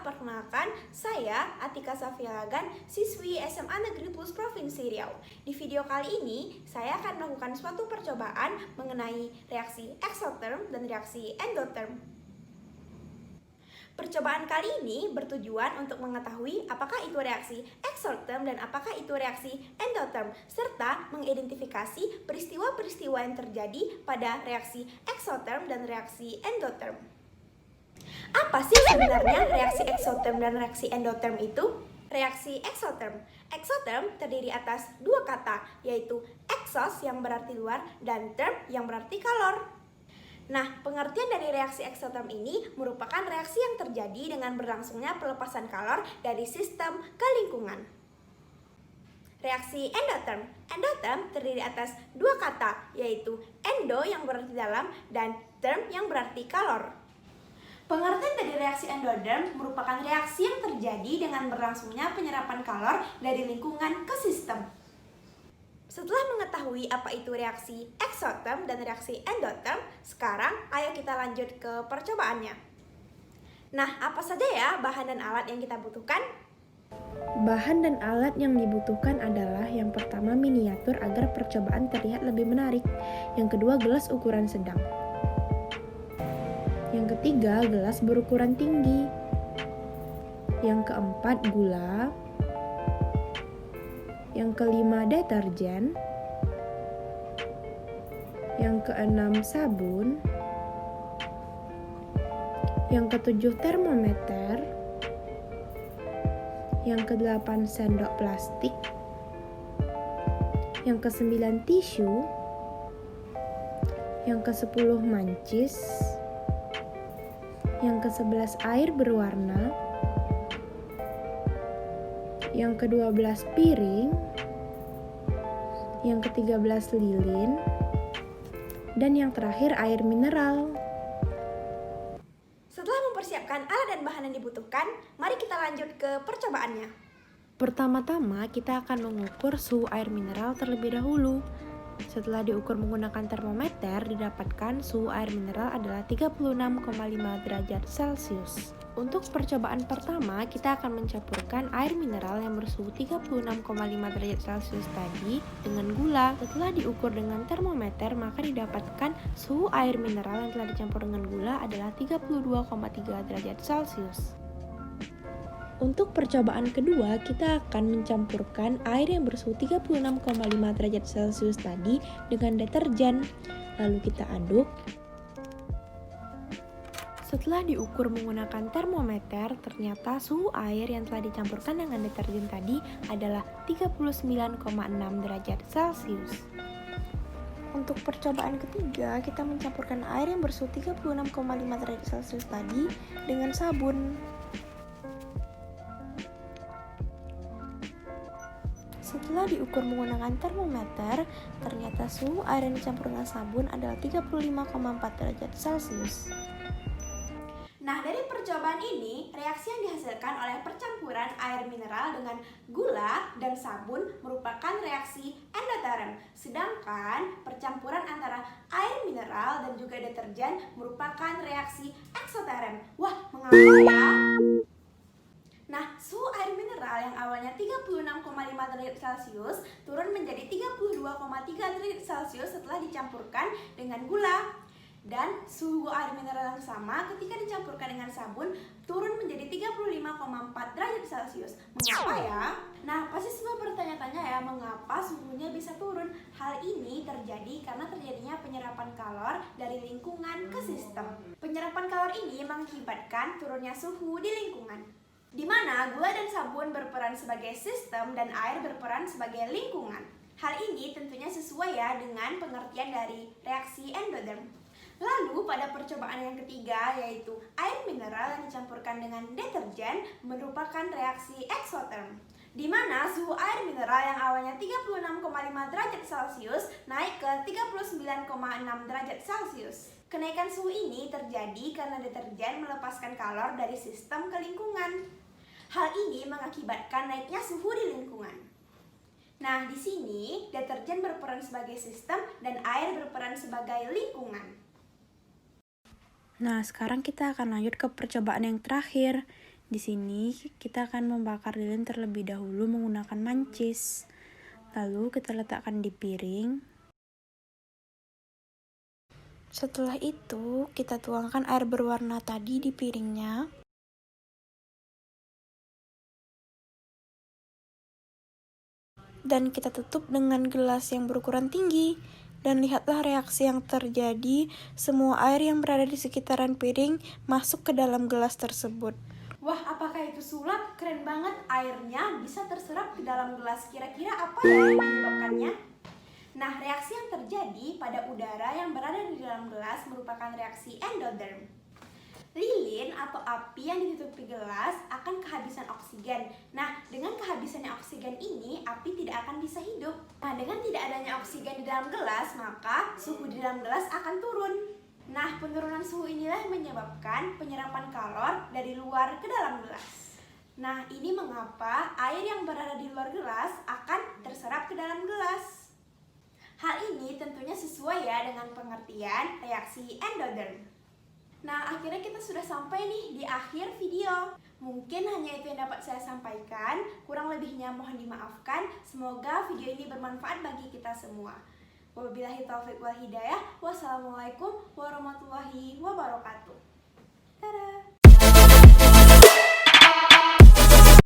perkenalkan, saya Atika Safialagan, siswi SMA Negeri Plus Provinsi Riau. Di video kali ini, saya akan melakukan suatu percobaan mengenai reaksi exotherm dan reaksi endotherm. Percobaan kali ini bertujuan untuk mengetahui apakah itu reaksi exotherm dan apakah itu reaksi endotherm, serta mengidentifikasi peristiwa-peristiwa yang terjadi pada reaksi exotherm dan reaksi endotherm. Apa sih sebenarnya reaksi exotherm dan reaksi endotherm itu? Reaksi exotherm. Exotherm terdiri atas dua kata, yaitu exos yang berarti luar dan therm yang berarti kalor. Nah, pengertian dari reaksi exotherm ini merupakan reaksi yang terjadi dengan berlangsungnya pelepasan kalor dari sistem ke lingkungan. Reaksi endotherm. Endotherm terdiri atas dua kata, yaitu endo yang berarti dalam dan therm yang berarti kalor. Pengertian dari reaksi endotherm merupakan reaksi yang terjadi dengan berlangsungnya penyerapan kalor dari lingkungan ke sistem. Setelah mengetahui apa itu reaksi exotherm dan reaksi endotherm, sekarang ayo kita lanjut ke percobaannya. Nah, apa saja ya bahan dan alat yang kita butuhkan? Bahan dan alat yang dibutuhkan adalah yang pertama miniatur agar percobaan terlihat lebih menarik. Yang kedua gelas ukuran sedang. Yang ketiga gelas berukuran tinggi. Yang keempat gula. Yang kelima deterjen. Yang keenam sabun. Yang ketujuh termometer. Yang kedelapan sendok plastik. Yang kesembilan tisu. Yang kesepuluh mancis. Yang ke-11 air berwarna. Yang ke-12 piring. Yang ke-13 lilin. Dan yang terakhir air mineral. Setelah mempersiapkan alat dan bahan yang dibutuhkan, mari kita lanjut ke percobaannya. Pertama-tama kita akan mengukur suhu air mineral terlebih dahulu. Setelah diukur menggunakan termometer, didapatkan suhu air mineral adalah 36,5 derajat Celcius. Untuk percobaan pertama, kita akan mencampurkan air mineral yang bersuhu 36,5 derajat Celcius tadi dengan gula. Setelah diukur dengan termometer, maka didapatkan suhu air mineral yang telah dicampur dengan gula adalah 32,3 derajat Celcius. Untuk percobaan kedua, kita akan mencampurkan air yang bersuhu 36,5 derajat Celcius tadi dengan deterjen. Lalu kita aduk. Setelah diukur menggunakan termometer, ternyata suhu air yang telah dicampurkan dengan deterjen tadi adalah 39,6 derajat Celcius. Untuk percobaan ketiga, kita mencampurkan air yang bersuhu 36,5 derajat Celcius tadi dengan sabun. Setelah diukur menggunakan termometer, ternyata suhu air yang dicampur dengan sabun adalah 35,4 derajat Celcius. Nah, dari percobaan ini, reaksi yang dihasilkan oleh percampuran air mineral dengan gula dan sabun merupakan reaksi endotherm. Sedangkan percampuran antara air mineral dan juga deterjen merupakan reaksi exotherm. Wah, mengapa ya? Nah, suhu air mineral yang awalnya 36,5 derajat Celcius turun menjadi 32,3 derajat Celcius setelah dicampurkan dengan gula. Dan suhu air mineral yang sama ketika dicampurkan dengan sabun turun menjadi 35,4 derajat Celcius. Mengapa ya? Nah, pasti semua bertanya-tanya ya, mengapa suhunya bisa turun? Hal ini terjadi karena terjadinya penyerapan kalor dari lingkungan ke sistem. Penyerapan kalor ini mengakibatkan turunnya suhu di lingkungan, di mana gula dan sabun berperan sebagai sistem dan air berperan sebagai lingkungan. Hal ini tentunya sesuai ya dengan pengertian dari reaksi endotherm. Lalu pada percobaan yang ketiga, yaitu air mineral yang dicampurkan dengan deterjen, merupakan reaksi exotherm, di mana suhu air mineral yang awalnya 36,5 derajat Celcius naik ke 39,6 derajat Celcius. Kenaikan suhu ini terjadi karena deterjen melepaskan kalor dari sistem ke lingkungan. Hal ini mengakibatkan naiknya suhu di lingkungan. Nah, di sini deterjen berperan sebagai sistem dan air berperan sebagai lingkungan. Nah, sekarang kita akan lanjut ke percobaan yang terakhir, Di sini kita akan membakar lilin terlebih dahulu menggunakan mancis. Lalu kita letakkan di piring. Setelah itu, kita tuangkan air berwarna tadi di piringnya. Dan kita tutup dengan gelas yang berukuran tinggi. Dan lihatlah reaksi yang terjadi, semua air yang berada di sekitaran piring masuk ke dalam gelas tersebut. Wah, apakah itu sulap? Keren banget, airnya bisa terserap ke dalam gelas. Kira-kira apa ya yang menyebabkannya? Nah, reaksi yang terjadi pada udara yang berada di dalam gelas merupakan reaksi endoderm. Lilin atau api yang ditutupi gelas akan kehabisan oksigen. Nah, dengan kehabisannya oksigen ini, api tidak akan bisa hidup. Nah, dengan tidak adanya oksigen di dalam gelas, maka suhu di dalam gelas akan turun. Nah, penurunan suhu inilah yang menyebabkan penyerapan kalor dari luar ke dalam gelas. Nah, ini mengapa air yang berada di luar gelas akan terserap ke dalam gelas. Hal ini tentunya sesuai ya dengan pengertian reaksi endoderm. Nah, akhirnya kita sudah sampai nih di akhir video. Mungkin hanya itu yang dapat saya sampaikan. Kurang lebihnya mohon dimaafkan. Semoga video ini bermanfaat bagi kita semua. Wabillahi taufiq wal hidayah. Wassalamualaikum warahmatullahi wabarakatuh. Dadah.